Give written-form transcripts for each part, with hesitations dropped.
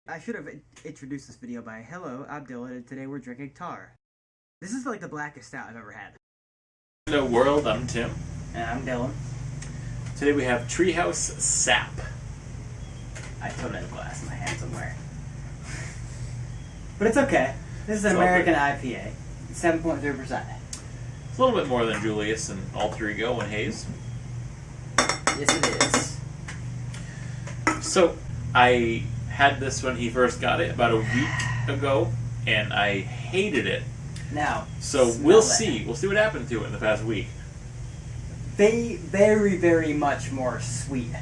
I should have introduced this video by hello, I'm Dylan, and today we're drinking tar. This is like the blackest stout I've ever had. Hello world, I'm Tim. And I'm Dylan. Today we have Treehouse Sap. I still have a glass in my hand somewhere. But it's okay. This is an It's all American good. IPA. 7.3%. It's a little bit more than Julius and Alter Ego and Hayes. Yes, it is. So, I had this when he first got it about a week ago, and I hated it. Now, So we'll see. We'll see what happened to it in the past week. Very, very much more sweet.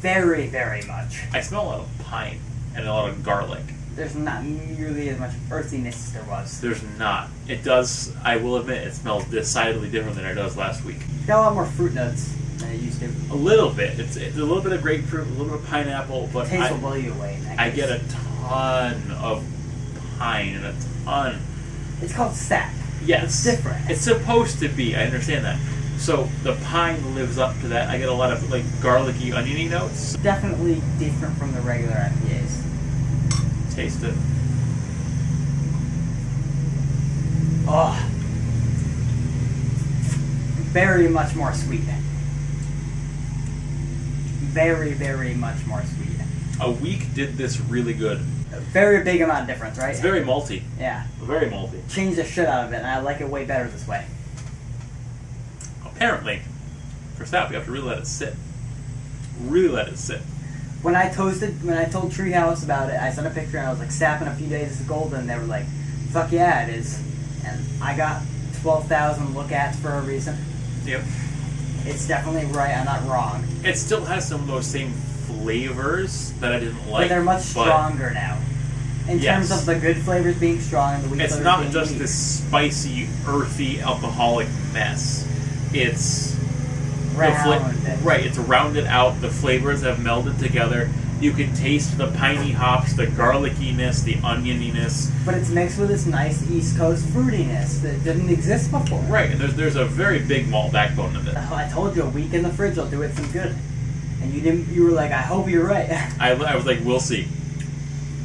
Very, very much. I smell a lot of pine and a lot of garlic. There's not nearly as much earthiness as there was. There's not. It does, I will admit, it smells decidedly different than it does last week. Got a lot more fruit notes than it used to. A little bit. It's a little bit of grapefruit, a little bit of pineapple, but Taste will blow you away. I get a ton of pine and a ton. It's called sap. Yes. It's different. It's supposed to be. I understand that. So the pine lives up to that. I get a lot of like garlicky, oniony notes. Definitely different from the regular IPAs. Taste it. Oh. Very much more sweet. Very, very much more sweet. A week did this really good. A very big amount of difference, right? It's very malty. Yeah. Very malty. Changed the shit out of it, and I like it way better this way. Apparently, for sap, you have to really let it sit. Really let it sit. When I told Treehouse about it, I sent a picture and I was like, sap in a few days is golden. And they were like, fuck yeah, it is. And I got 12,000 look-ats for a reason. Yep. It's definitely right. I'm not wrong. It still has some of those same flavors that I didn't like. But they're much stronger now. In terms of the good flavors being strong and the weak It's flavors not being just weak. this spicy, earthy, alcoholic mess. It's right. It's rounded out. The flavors have melded together. You can taste the piney hops, the garlickiness, the onioniness. But it's mixed with this nice East Coast fruitiness that didn't exist before. Right, and there's a very big malt backbone to it. Oh, I told you, a week in the fridge will do it some good. And you didn't. You were like, I hope you're right. I was like, we'll see.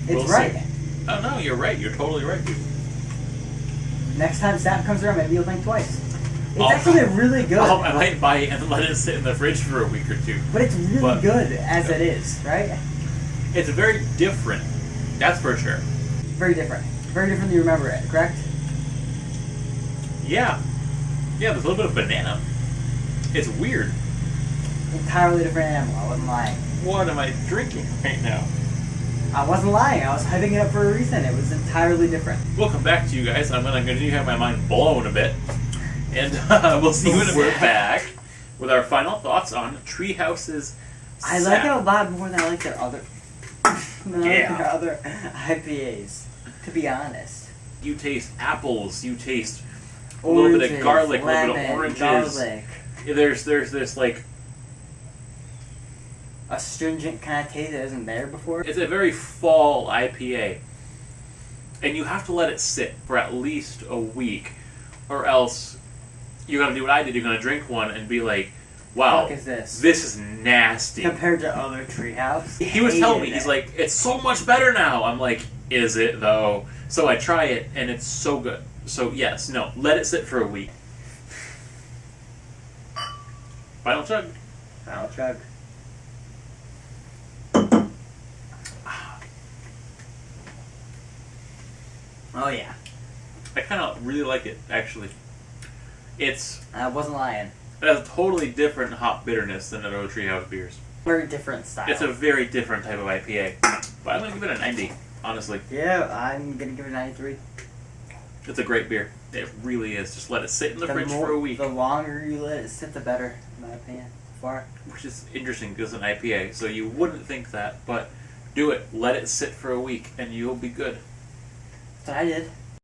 It's right. See. Oh no, you're right. You're totally right, dude. Next time sap comes around, maybe you'll think twice. It's actually really good. I might buy it and let it sit in the fridge for a week or two. But it's really good as it is, right? It's very different. That's for sure. Very different. Very different than you remember it, correct? Yeah. Yeah, there's a little bit of banana. It's weird. Entirely different animal. I wasn't lying. What am I drinking right now? I wasn't lying. I was hyping it up for a reason. It was entirely different. We'll come back to you guys. I'm going to have my mind blown a bit. And we'll see you when we're back with our final thoughts on Treehouse's I Sap. like it a lot more than I like their other IPAs, to be honest. You taste apples. You taste a little bit of garlic, a little bit of oranges. Garlic. There's this like astringent kind of taste that isn't there before. it's a very fall IPA, and you have to let it sit for at least a week, or else you're gonna do what I did. You're gonna drink one and be like, "Wow, What is this? This is nasty." Compared to other Treehouse. He was telling me, Hated he's it. like, "It's so much better now." I'm like, "Is it though?" So I try it, and it's so good. So yes, no, let it sit for a week. Final chug. Final chug. Oh yeah. I kind of really like it, actually. I wasn't lying. It has a totally different hop bitterness than other Treehouse beers. Very different style. It's a very different type of IPA. But I'm going to give it a 90, honestly. Yeah, I'm gonna give it 93. It's a great beer. It really is. Just let it sit in the fridge for a week. The longer you let it sit, the better, in my opinion. Far. Which is interesting because it's an IPA, so you wouldn't think that, but do it. Let it sit for a week, and you'll be good. That's what I did.